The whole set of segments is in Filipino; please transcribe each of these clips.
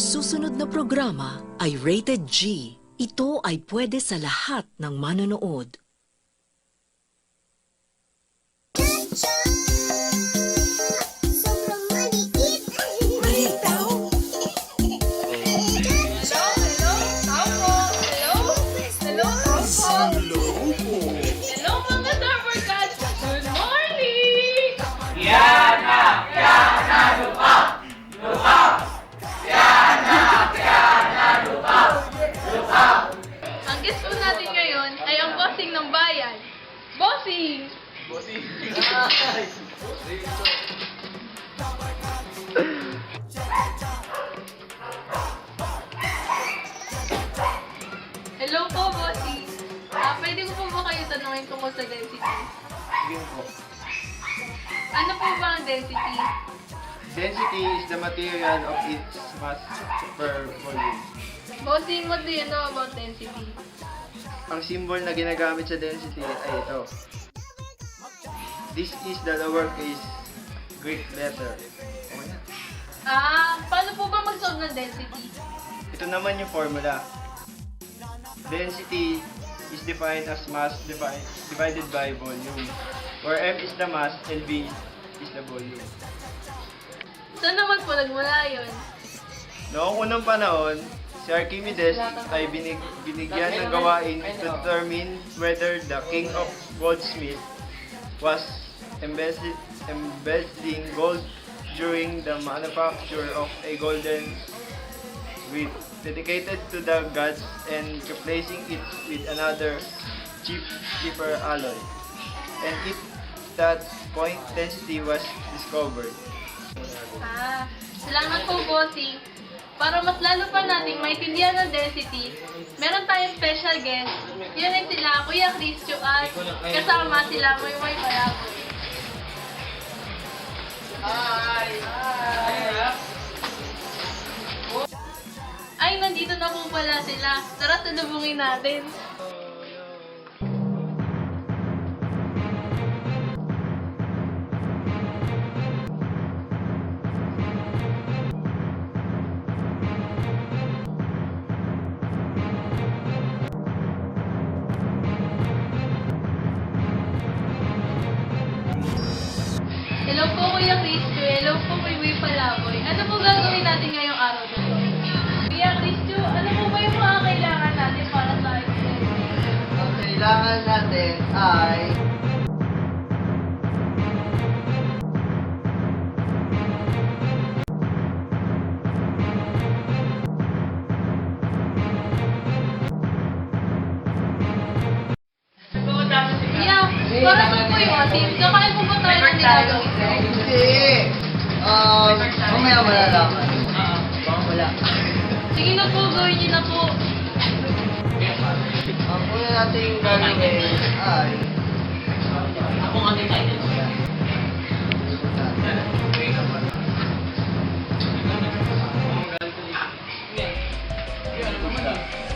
susunod na programa ay rated G. Ito ay pwede sa lahat ng manonood. Ng bayan. Bossing! Bossing! Hello po, Bossing. Pwede ko po ba kayo tanungin tungkol sa density? Sige po. Ano po ba ang density? Density is the material of its mass per volume. Bossing, what do you know about density? Ang symbol na ginagamit sa density ay ito. This is the lowercase Greek letter. Okay na. Paano po ba mag-solve ng density? Ito naman yung formula. Density is defined as mass divided by volume, where M is the mass and V is the volume. Saan naman po nagmula yun? Noong unang panahon, si Archimedes ay binigyan ng gawain to determine whether the king of goldsmith was embezzling gold during the manufacture of a golden wheat dedicated to the gods and replacing it with another cheaper alloy. And at that point, density was discovered. Salamat po, Bossing. Para mas lalo pa nating maintindihan ng density, meron tayong special guest. Yan ay sila, Kuya Christio at kasama sila Moy Palaboy. Hi! Ay, nandito na po pala sila. Tara, tulubungin natin. Hello po, Kuya Christio. Hello po, Moy Palaboy. Ano po gagawin natin ngayong araw na ito? Kuya Christio, ano po ba yung mga kailangan natin para sa experiment? Ang kailangan natin ay Kuya, para saan po yung asim? Kakain po ba tayo ng nilagang ito? hindi. Mamaya malalaman. Baka wala. Sige na po, gawin niyo na po. Ang una natin gagawin ay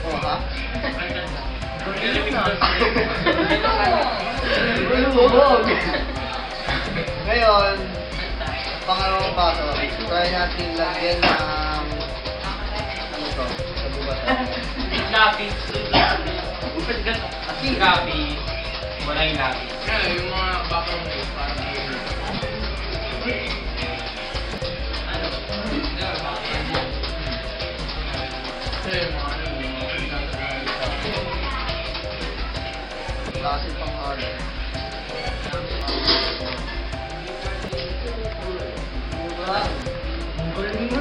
Oh, ha? Ngayon, pangalawang paso, try natin lagyan ng ano to, sa bubatan. Lapis. Lapis. Wala yung lapis. Yung mga bakang mo, parang Klase pang halo.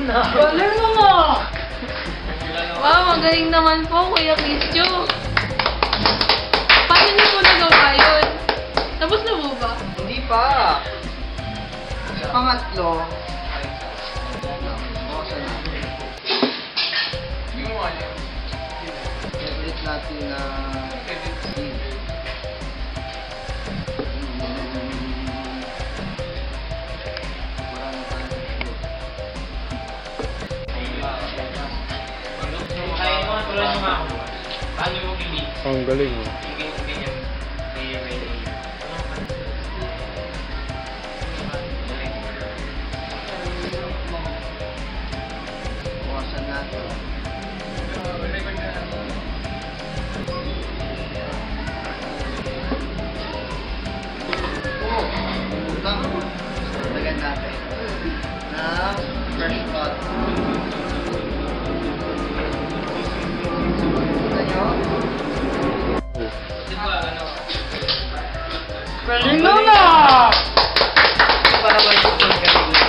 Galing mo mo! Wow, magaling naman po, Kuya Christio. Paano niyo po nagawa yun? Tapos na po ba? Hindi pa. Sa pangatlo, edit natin na scene. Wala na tayong shoot. kaya mo, tulad mo ako. Paano mo i-mix? Ang galing mo. Ganyan. Bukasan natin galing mo na! Para mag-ipon ka rin na.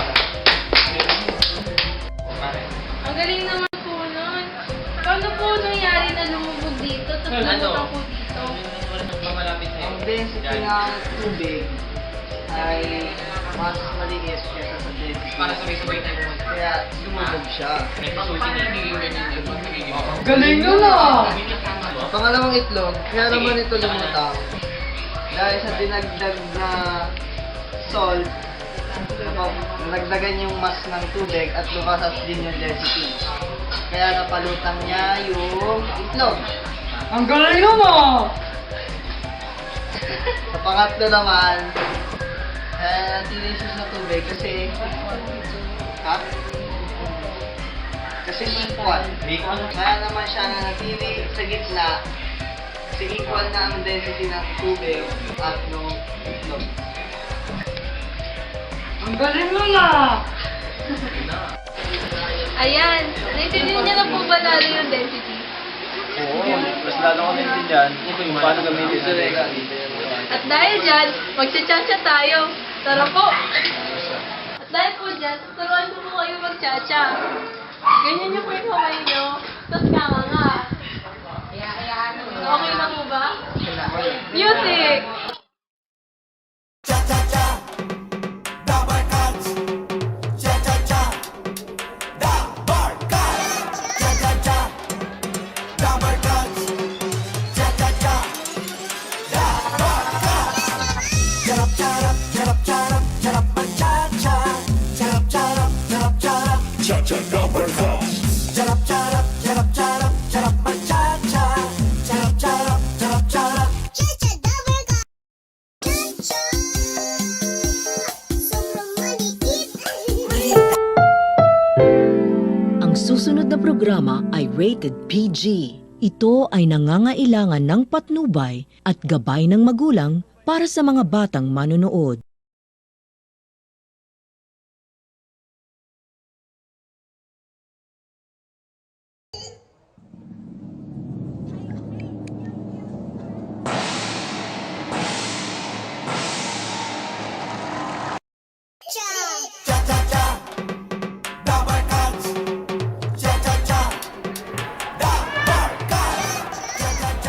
Ang galing naman po nun. Paano po nangyari na lumubog dito? Tapos lumutang po dito. Ang density ng tubig ay mas maliit kaysa sa density. Para sabay-sabay tayo. Kaya lumubog siya. Galing mo na! Ang pangalawang itlog, kaya naman ito lumutang. Dahil sa dinagdag na salt, nagdagan yung mass ng tubig at lumasas din yung density. Kaya napalutang niya yung itlog. Ang galing mo! Sa pangatlo naman, tinisis na tubig kasi kasi equal. Kaya naman siya nanatili sa gitna kasi equal na ang density ng tubig at ng itlog. Ang galing mo na! Ayan, naintindihan niya na po ba lalo yung density? Oo, mas lalo ko naintindihan kung paano gamitin natin. At dahil dyan, magcha-cha-cha tayo. Tara po! At dahil po dyan, turuan ko po kayo magcha-cha. Ganyan niyo po yung kamay niyo. Tapos kama nga. Okay na po ba? Music! Ang susunod na programa ay rated PG. Ito ay nangangailangan ng patnubay at gabay ng magulang para sa mga batang manonood.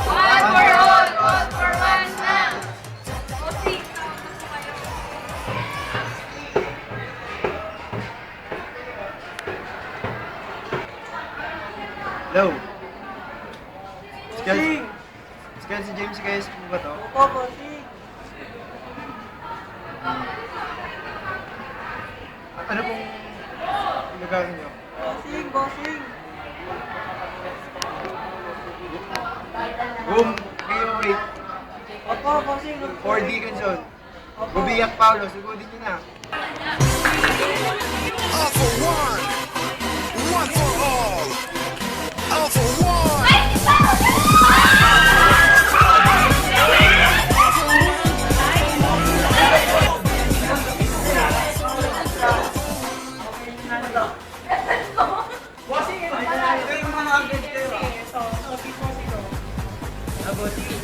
One for all for one na! Music! Hello. Scan si James guys, po ba to? Opo, bossing. Ano pong gagawin nyo? Bossing. Boom! Kayo wait. Opo, bossing. 4D console. Bubiyak Paulo, sugudin nyo na. All for one, one for all. All for one.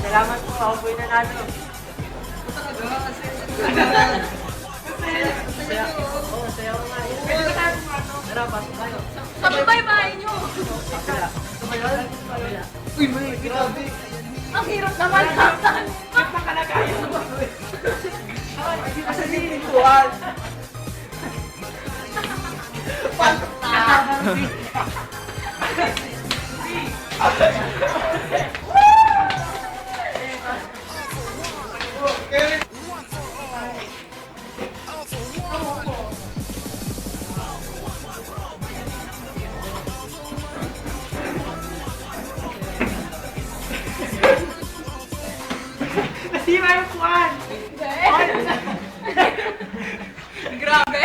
Salamat po, ako po'y nanalo. Sabay-bahay niyo! Uy, may grabe. Ang hirap naman naman! Asa din yung tuwan? Grabe!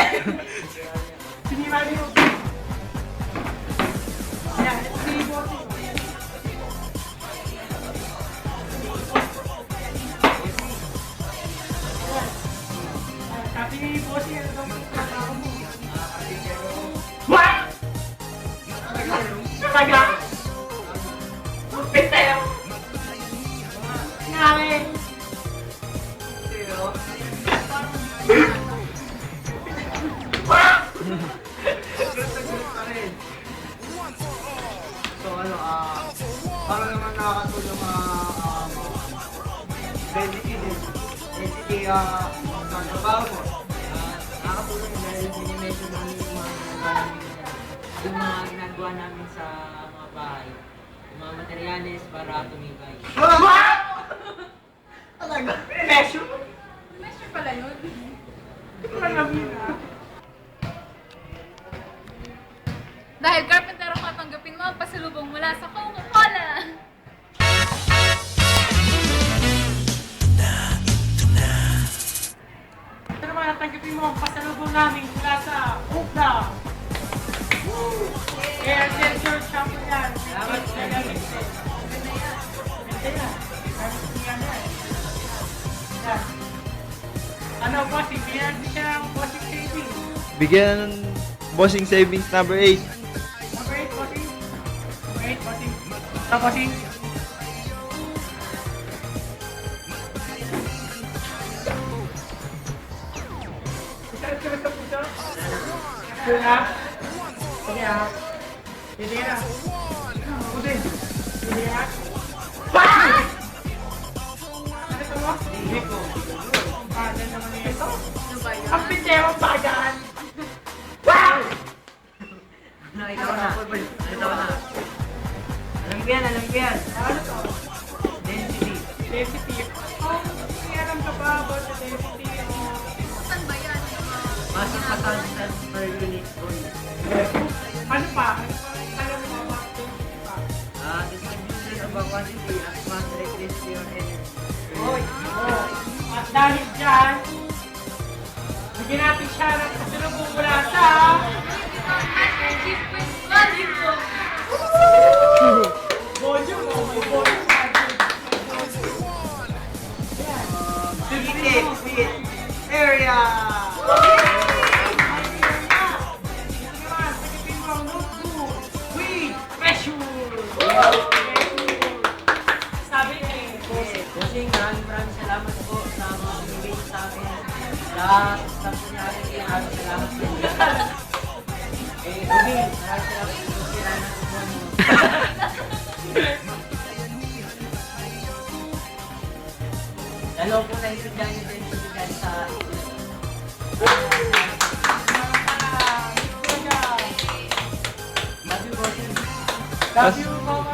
magtatrabaho mo? Nakakatulong dahil minimeasure namin yung mga ginagawa namin sa mga bahay. Yung mga materyales para tumibay. Talaga? Measure? Measure pala yun. Hindi ko alam yun ah. Dahil carpenter ako, tanggapin mo ang pasalubong mula sa Coca-Cola. Ito naman natanggapin mo ang pasalubong namin mula sa Ukla. Air sensor shampoo yan. Salamat po. Ganda yan. Yan. Yan. Ano, bossing? Bigyan natin siya ng bossing saving. Bigyan ng bossing savings number 8. Number 8, bossing. Number 8, bossing. Ito, bossing. Sure na? Okay ah. Hindi na. Puti. Hindi na. Ano ito mo? Hindi ko. Ganyan naman ito. Ang pinterong bagan! Wow! Ikaw na. Ikaw na. Alam ko yan, alam ko yan. Ano to? Density. Density. Oh, may alam ka ba about the density? Saan ba yan? Masok ka constant per unit volume. Ano pa? Alam mo ba? Density pa? Distribution of a quantity as mass electricity or energy. Oy! Oh. At dahil dyan, bigyan natin siya ng pasalubong mula sa... Volume! Oh, may volume. Heated with area! Sabi eh, Bossing, maraming salamat po sa mga binigay niyo sa akin. Sa staff niya rin, maraming salamat po. Ruby, maraming salamat po sa kirana ko po. Lalo po na isundan niyo din dahil sa love you, bossing. love you, Mama.